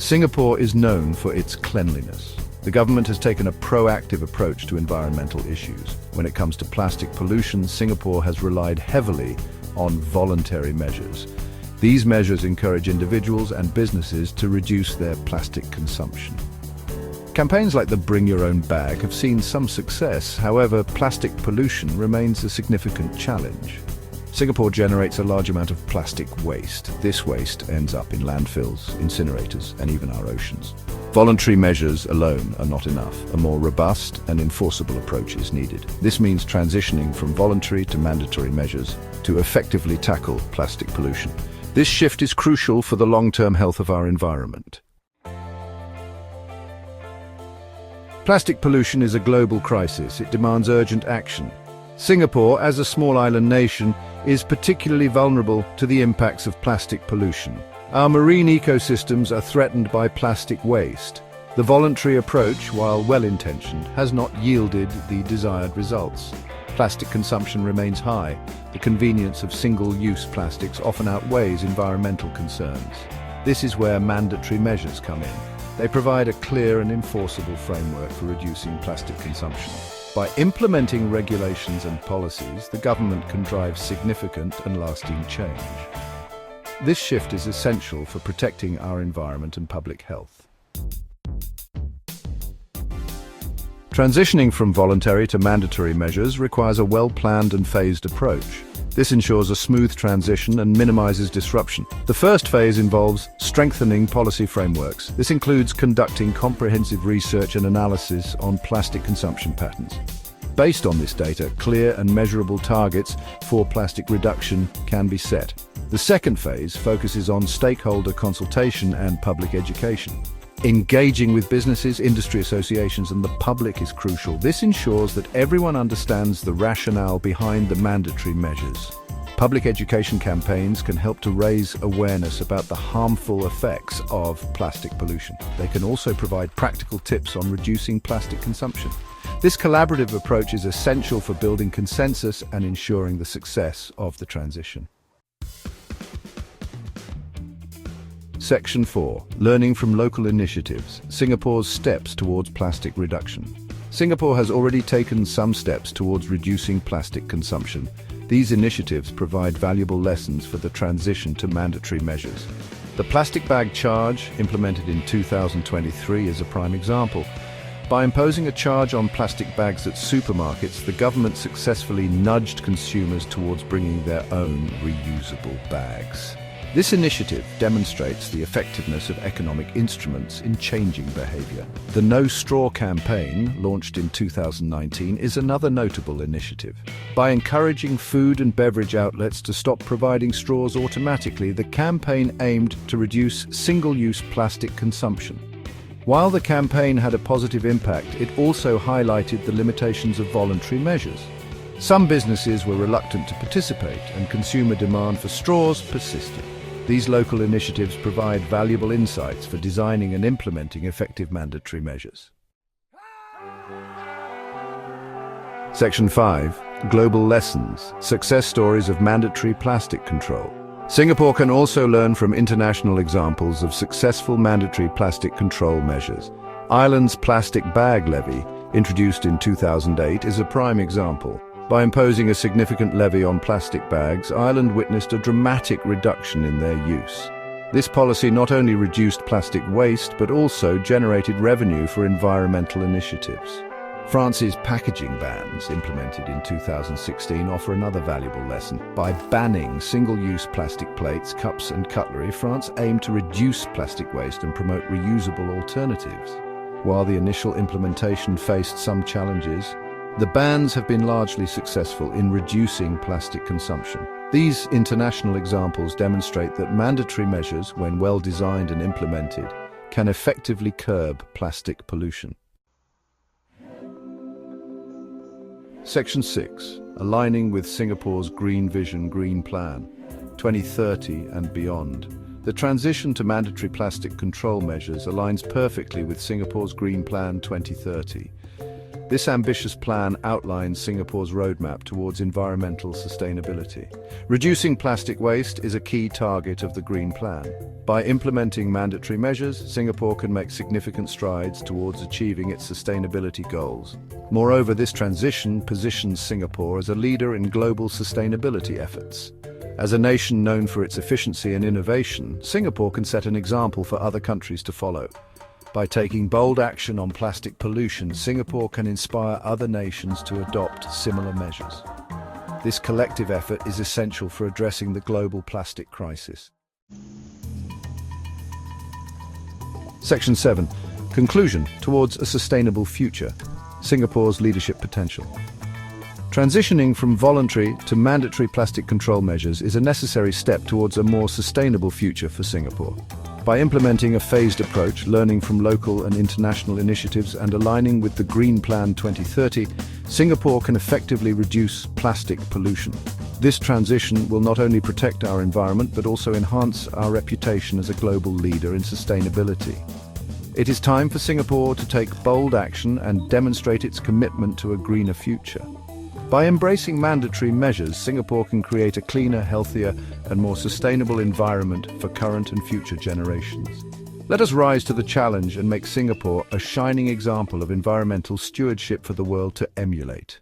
Singapore is known for its cleanliness. The government has taken a proactive approach to environmental issues. When it comes to plastic pollution, Singapore has relied heavily on voluntary measures. These measures encourage individuals and businesses to reduce their plastic consumption. Campaigns like the Bring Your Own Bag have seen some success. However, plastic pollution remains a significant challenge. Singapore generates a large amount of plastic waste. This waste ends up in landfills, incinerators, and even our oceans. Voluntary measures alone are not enough. A more robust and enforceable approach is needed. This means transitioning from voluntary to mandatory measures to effectively tackle plastic pollution. This shift is crucial for the long-term health of our environment. Plastic pollution is a global crisis. It demands urgent action. Singapore, as a small island nation, is particularly vulnerable to the impacts of plastic pollution. Our marine ecosystems are threatened by plastic waste. The voluntary approach, while well-intentioned, has not yielded the desired results. Plastic consumption remains high. The convenience of single-use plastics often outweighs environmental concerns. This is where mandatory measures come in. They provide a clear and enforceable framework for reducing plastic consumption. By implementing regulations and policies, the government can drive significant and lasting change. This shift is essential for protecting our environment and public health. Transitioning from voluntary to mandatory measures requires a well-planned and phased approach. This ensures a smooth transition and minimizes disruption. The first phase involves strengthening policy frameworks. This includes conducting comprehensive research and analysis on plastic consumption patterns. Based on this data, clear and measurable targets for plastic reduction can be set. The second phase focuses on stakeholder consultation and public education. Engaging with businesses, industry associations, and the public is crucial. This ensures that everyone understands the rationale behind the mandatory measures. Public education campaigns can help to raise awareness about the harmful effects of plastic pollution. They can also provide practical tips on reducing plastic consumption. This collaborative approach is essential for building consensus and ensuring the success of the transition. Section 4. Learning from local initiatives. Singapore's steps towards plastic reduction. Singapore has already taken some steps towards reducing plastic consumption. These initiatives provide valuable lessons for the transition to mandatory measures. The plastic bag charge, implemented in 2023, is a prime example. By imposing a charge on plastic bags at supermarkets, the government successfully nudged consumers towards bringing their own reusable bags. This initiative demonstrates the effectiveness of economic instruments in changing behavior. The No Straw campaign, launched in 2019, is another notable initiative. By encouraging food and beverage outlets to stop providing straws automatically, the campaign aimed to reduce single-use plastic consumption. While the campaign had a positive impact, it also highlighted the limitations of voluntary measures. Some businesses were reluctant to participate, and consumer demand for straws persisted. These local initiatives provide valuable insights for designing and implementing effective mandatory measures. Section 5. Global Lessons. Success stories of mandatory plastic control. Singapore can also learn from international examples of successful mandatory plastic control measures. Ireland's plastic bag levy, introduced in 2008, is a prime example. By imposing a significant levy on plastic bags, Ireland witnessed a dramatic reduction in their use. This policy not only reduced plastic waste, but also generated revenue for environmental initiatives. France's packaging bans, implemented in 2016, offer another valuable lesson. By banning single-use plastic plates, cups, and cutlery, France aimed to reduce plastic waste and promote reusable alternatives. While the initial implementation faced some challenges, the bans have been largely successful in reducing plastic consumption. These international examples demonstrate that mandatory measures, when well designed and implemented, can effectively curb plastic pollution. Section 6. Aligning with Singapore's Green Vision Green Plan, 2030 and beyond. The transition to mandatory plastic control measures aligns perfectly with Singapore's Green Plan 2030. This ambitious plan outlines Singapore's roadmap towards environmental sustainability. Reducing plastic waste is a key target of the Green Plan. By implementing mandatory measures, Singapore can make significant strides towards achieving its sustainability goals. Moreover, this transition positions Singapore as a leader in global sustainability efforts. As a nation known for its efficiency and innovation, Singapore can set an example for other countries to follow. By taking bold action on plastic pollution, Singapore can inspire other nations to adopt similar measures. This collective effort is essential for addressing the global plastic crisis. Section 7. Conclusion towards a sustainable future. Singapore's leadership potential. Transitioning from voluntary to mandatory plastic control measures is a necessary step towards a more sustainable future for Singapore. By implementing a phased approach, learning from local and international initiatives, and aligning with the Green Plan 2030, Singapore can effectively reduce plastic pollution. This transition will not only protect our environment but also enhance our reputation as a global leader in sustainability. It is time for Singapore to take bold action and demonstrate its commitment to a greener future. By embracing mandatory measures, Singapore can create a cleaner, healthier, and more sustainable environment for current and future generations. Let us rise to the challenge and make Singapore a shining example of environmental stewardship for the world to emulate.